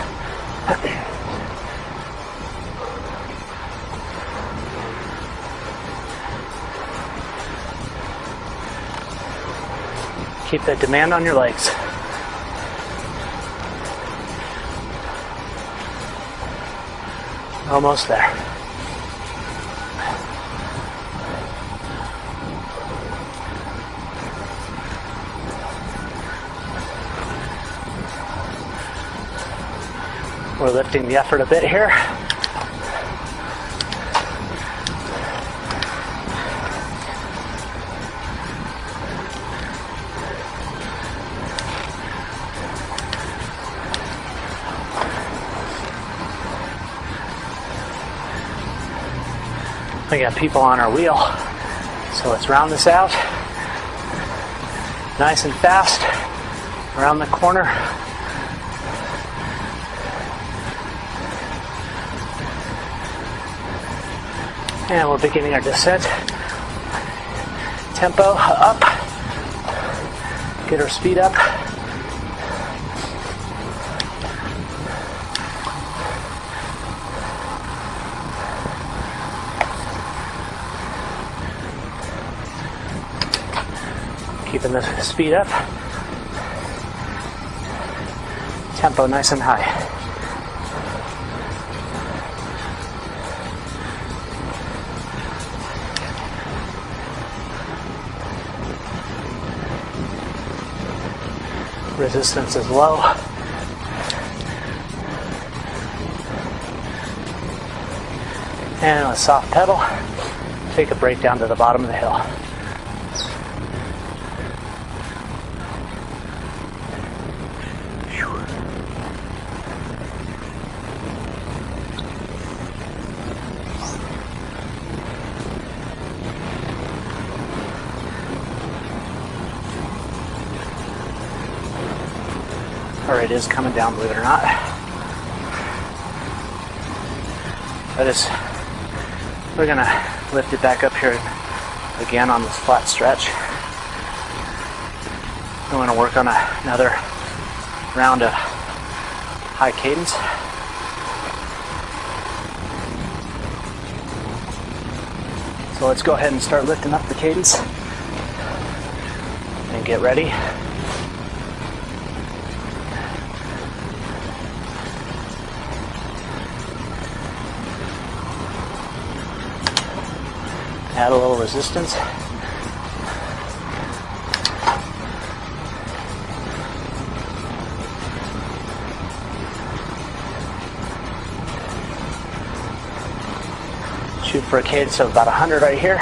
Keep that demand on your legs. Almost there. We're lifting the effort a bit here. We got people on our wheel, so let's round this out. Nice and fast, around the corner. And we're beginning our descent. Tempo up. Get our speed up. Keeping the speed up. Tempo nice and high. Resistance is low. And with soft pedal, take a brake down to the bottom of the hill. Or it is coming down, believe it or not. We're gonna lift it back up here again on this flat stretch. I'm gonna work on another round of high cadence. So let's go ahead and start lifting up the cadence and get ready. Add a little resistance. Shoot for a cadence of about 100 right here.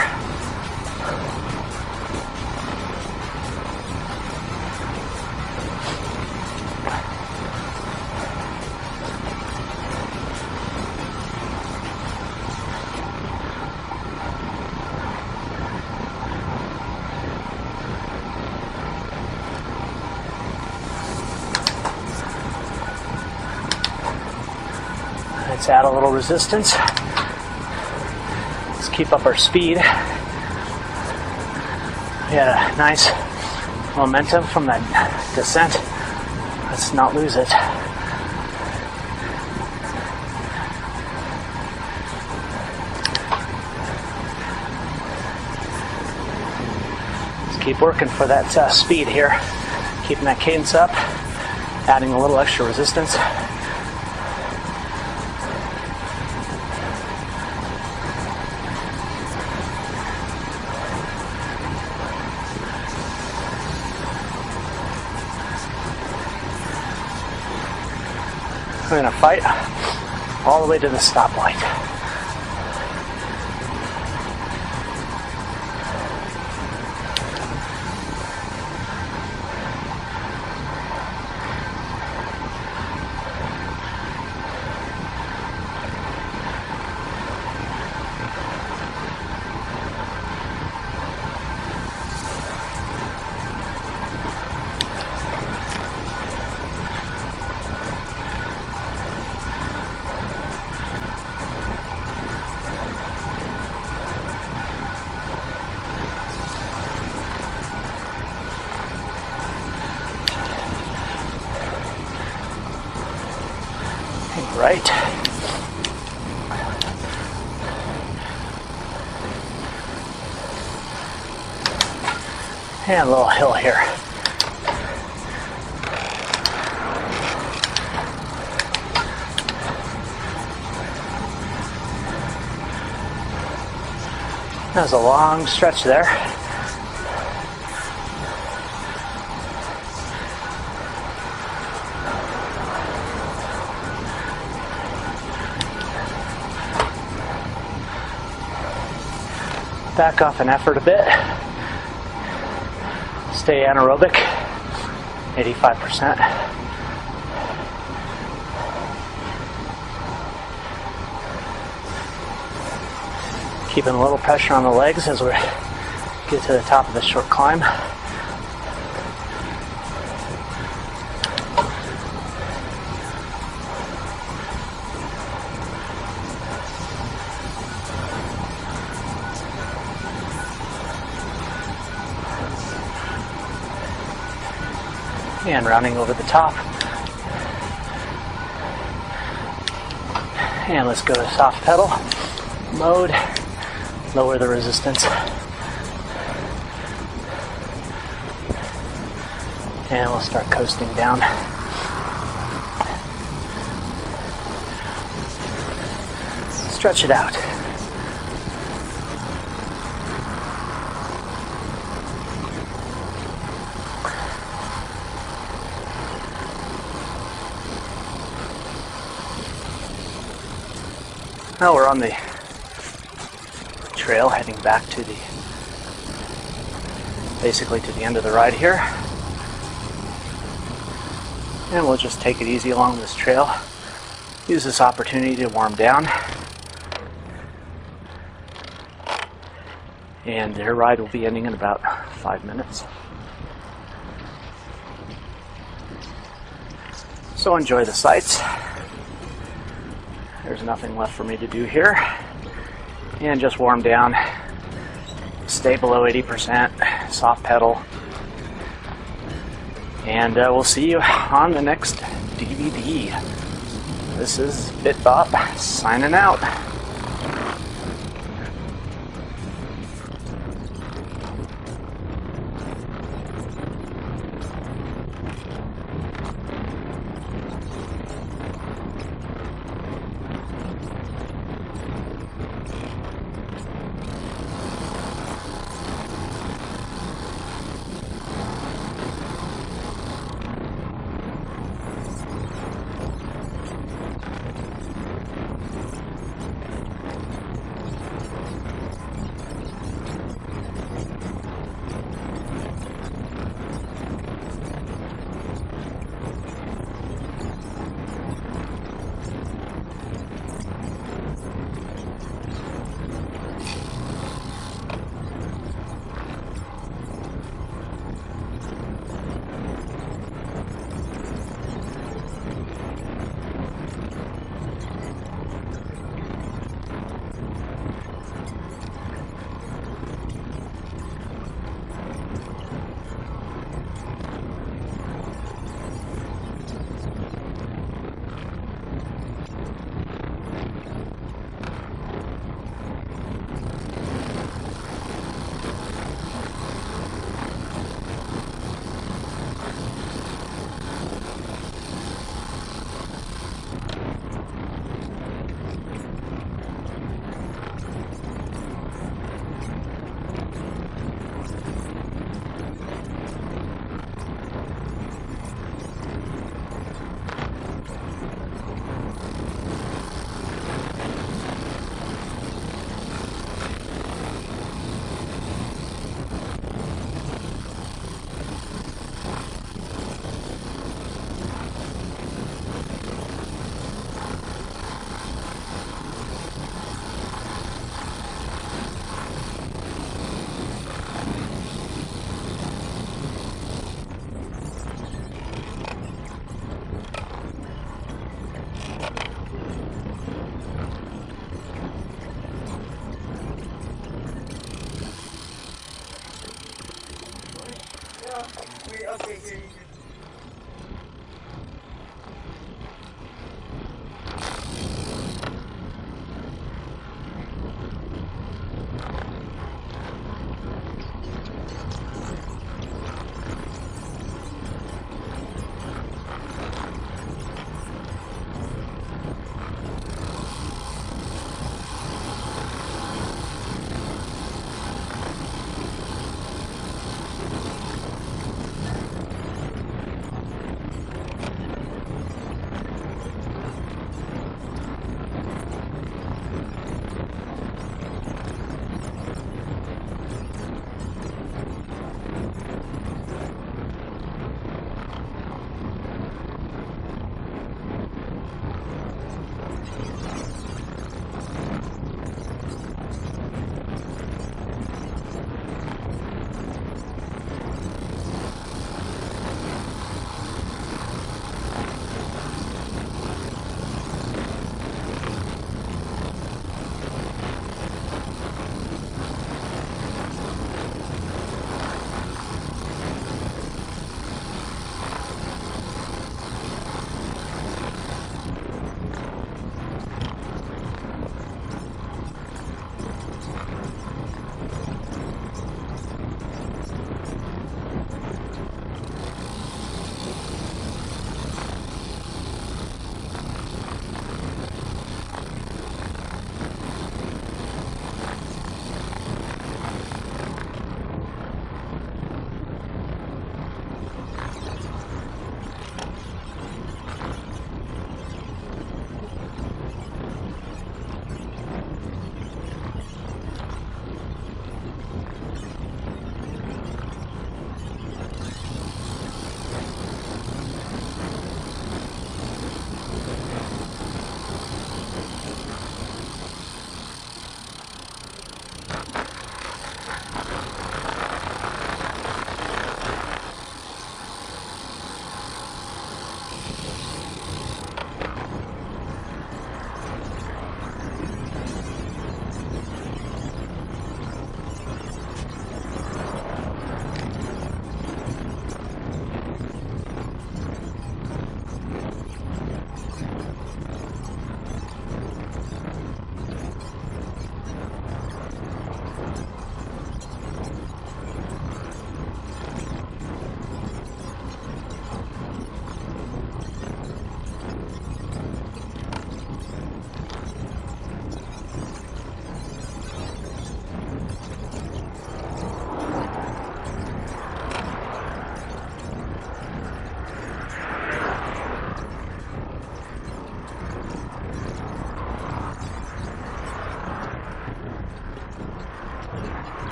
Let's add a little resistance. Let's keep up our speed. We had a nice momentum from that descent. Let's not lose it. Let's keep working for that speed here. Keeping that cadence up, adding a little extra resistance. We're going to fight all the way to the stoplight. Right. And a little hill here. That was a long stretch there. Back off an effort a bit. Stay anaerobic, 85%. Keeping a little pressure on the legs as we get to the top of the short climb. And rounding over the top. And let's go to soft pedal mode. Lower the resistance. And we'll start coasting down. Stretch it out. Now we're on the trail heading back to basically to the end of the ride here. And we'll just take it easy along this trail. Use this opportunity to warm down. And their ride will be ending in about 5 minutes. So enjoy the sights. There's nothing left for me to do here. And just warm down. Stay below 80%, soft pedal. And we'll see you on the next DVD. This is BitBop signing out. Okay, here you go.